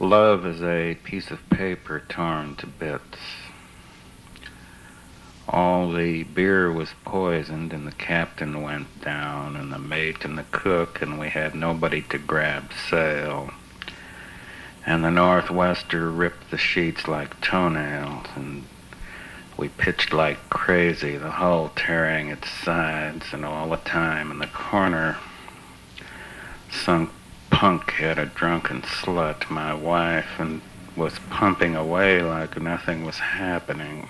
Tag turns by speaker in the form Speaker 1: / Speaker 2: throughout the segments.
Speaker 1: Love is a piece of paper torn to bits. All the beer was poisoned, and the captain went down, and the mate and the cook, and we had nobody to grab sail. And the northwester ripped the sheets like toenails, and we pitched like crazy, the hull tearing its sides, and all the time in the corner, some punk had a drunken slut, my wife, and was pumping away like nothing was happening.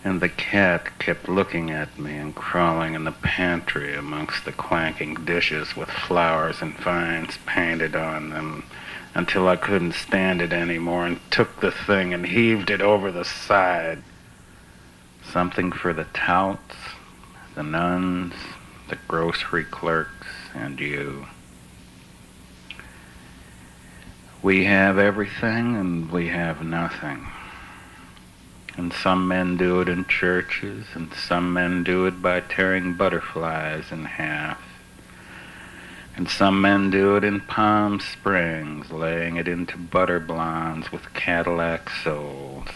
Speaker 1: And the cat kept looking at me and crawling in the pantry amongst the clanking dishes with flowers and vines painted on them until I couldn't stand it anymore and took the thing and heaved it over the side. Something for the touts, the nuns, the grocery clerks, and you. We have everything and we have nothing. And some men do it in churches, and some men do it by tearing butterflies in half. And some men do it in Palm Springs, laying it into butter blondes with Cadillac souls.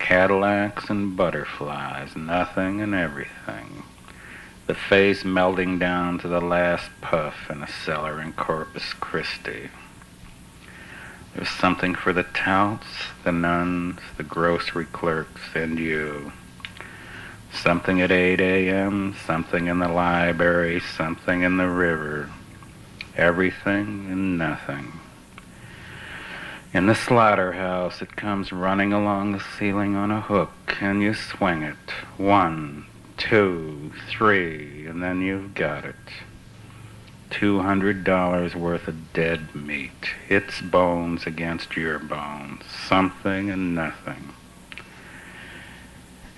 Speaker 1: Cadillacs and butterflies, nothing and everything. The face melting down to the last puff in a cellar in Corpus Christi. There's something for the touts, the nuns, the grocery clerks, and you. Something at 8 a.m., something in the library, something in the river. Everything and nothing. In the slaughterhouse, it comes running along the ceiling on a hook, and you swing it. 1, 2, 3, and then you've got it. $200 worth of dead meat, its bones against your bones, something and nothing.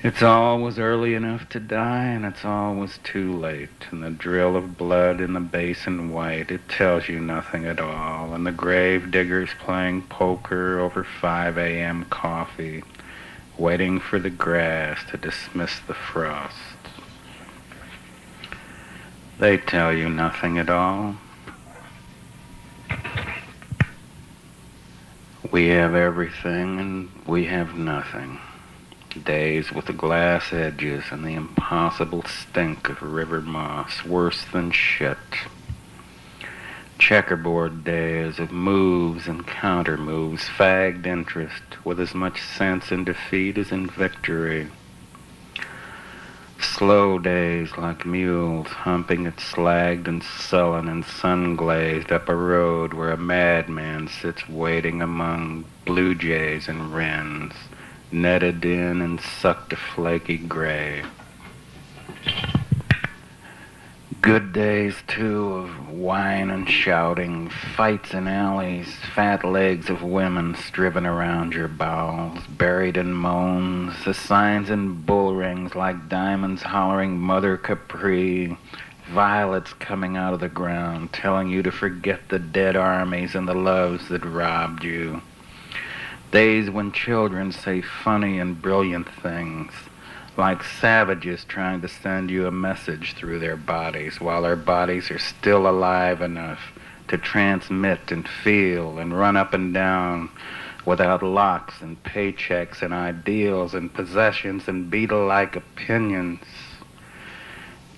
Speaker 1: It's always early enough to die, and it's always too late, and the drill of blood in the basin white, it tells you nothing at all, and the grave diggers playing poker over 5 a.m. coffee, waiting for the grass to dismiss the frost. They tell you nothing at all. We have everything and we have nothing. Days with the glass edges and the impossible stink of river moss, worse than shit. Checkerboard days of moves and counter-moves, fagged interest with as much sense in defeat as in victory. Slow days like mules humping it slagged and sullen and sun-glazed up a road where a madman sits waiting among blue jays and wrens, netted in and sucked a flaky gray. Good days, too, of wine and shouting, fights in alleys, fat legs of women striven around your bowels, buried in moans, the signs in bull rings like diamonds hollering Mother Capri, violets coming out of the ground, telling you to forget the dead armies and the loves that robbed you. Days when children say funny and brilliant things, like savages trying to send you a message through their bodies while their bodies are still alive enough to transmit and feel and run up and down without locks and paychecks and ideals and possessions and beetle-like opinions.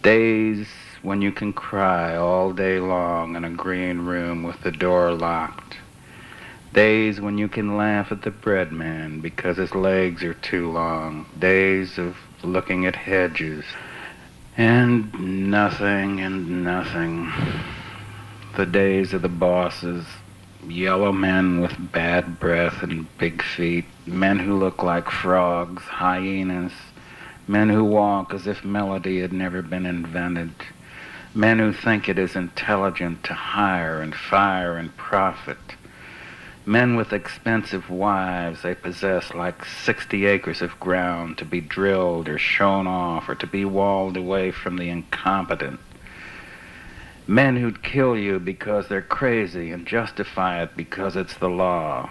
Speaker 1: Days when you can cry all day long in a green room with the door locked. Days when you can laugh at the bread man because his legs are too long. Days of looking at hedges and nothing and nothing. The days of the bosses, yellow men with bad breath and big feet, men who look like frogs, hyenas, men who walk as if melody had never been invented, men who think it is intelligent to hire and fire and profit, men with expensive wives they possess like 60 acres of ground to be drilled or shown off or to be walled away from the incompetent. Men who'd kill you because they're crazy and justify it because it's the law.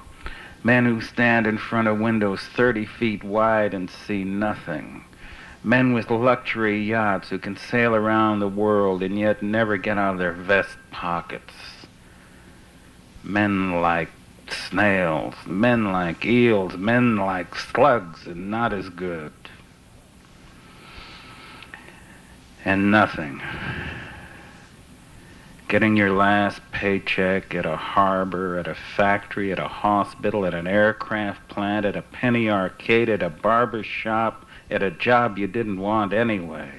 Speaker 1: Men who stand in front of windows 30 feet wide and see nothing. Men with luxury yachts who can sail around the world and yet never get out of their vest pockets. Men like snails, men like eels, men like slugs, and not as good. And nothing. Getting your last paycheck at a harbor, at a factory, at a hospital, at an aircraft plant, at a penny arcade, at a barber shop, at a job you didn't want anyway.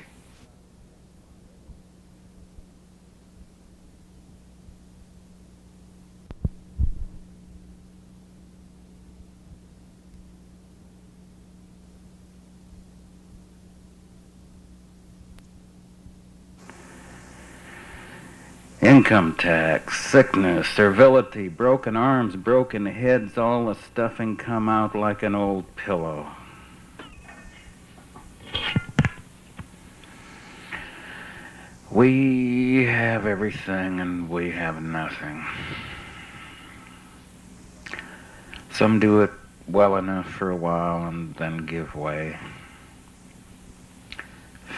Speaker 1: Income tax, sickness, servility, broken arms, broken heads, all the stuffing come out like an old pillow. We have everything and we have nothing. Some do it well enough for a while and then give way.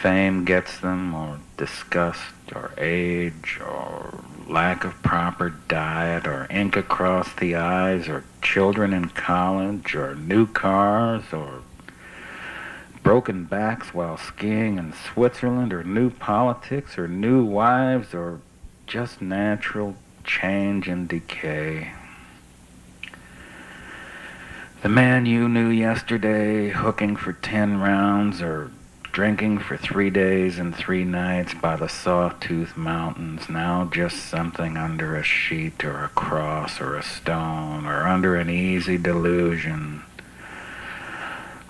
Speaker 1: Fame gets them, or disgust, or age, or lack of proper diet, or ink across the eyes, or children in college, or new cars, or broken backs while skiing in Switzerland, or new politics, or new wives, or just natural change and decay. The man you knew yesterday, hooking for 10 rounds, or drinking for 3 days and 3 nights by the Sawtooth Mountains, now just something under a sheet or a cross or a stone or under an easy delusion,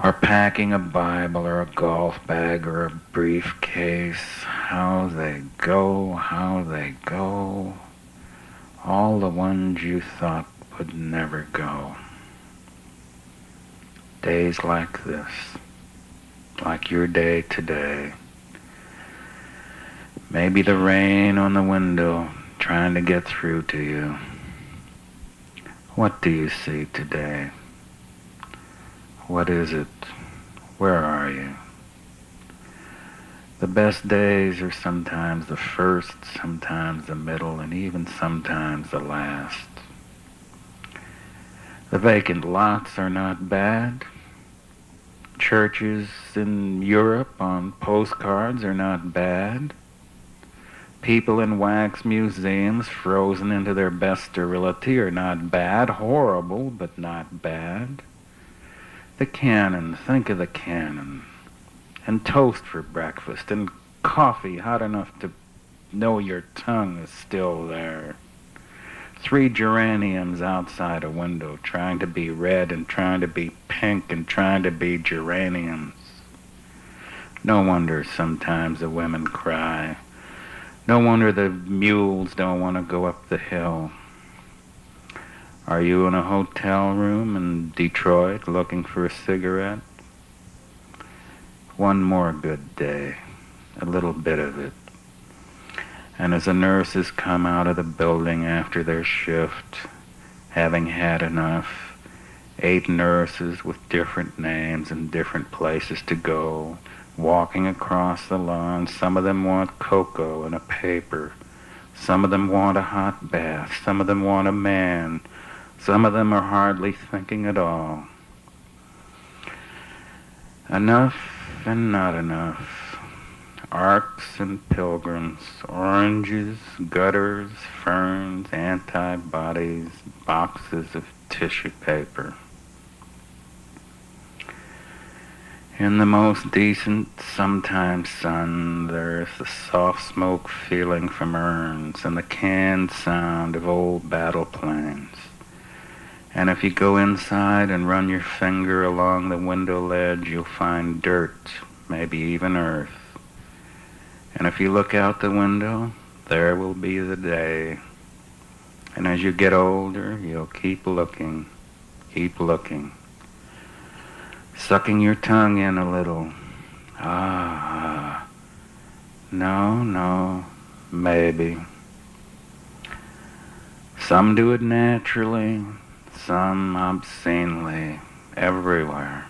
Speaker 1: or packing a Bible or a golf bag or a briefcase. How they go, all the ones you thought would never go. Days like this, like your day today. Maybe the rain on the window trying to get through to you. What do you see today? What is it? Where are you? The best days are sometimes the first, sometimes the middle, and even sometimes the last. The vacant lots are not bad. Churches in Europe on postcards are not bad. People in wax museums frozen into their best sterility are not bad. Horrible, but not bad. The cannon, think of the cannon. And toast for breakfast, and coffee hot enough to know your tongue is still there. 3 geraniums outside a window, trying to be red and trying to be pink and trying to be geraniums. No wonder sometimes the women cry. No wonder the mules don't want to go up the hill. Are you in a hotel room in Detroit looking for a cigarette? One more good day, a little bit of it. And as the nurses come out of the building after their shift, having had enough, 8 nurses with different names and different places to go, walking across the lawn. Some of them want cocoa and a paper. Some of them want a hot bath. Some of them want a man. Some of them are hardly thinking at all. Enough and not enough. Arcs and pilgrims, oranges, gutters, ferns, antibodies, boxes of tissue paper. In the most decent, sometimes sun, there's the soft smoke feeling from urns and the canned sound of old battle planes. And if you go inside and run your finger along the window ledge, you'll find dirt, maybe even earth. And if you look out the window, there will be the day. And as you get older, you'll keep looking, sucking your tongue in a little. No, maybe. Some do it naturally, some obscenely, everywhere.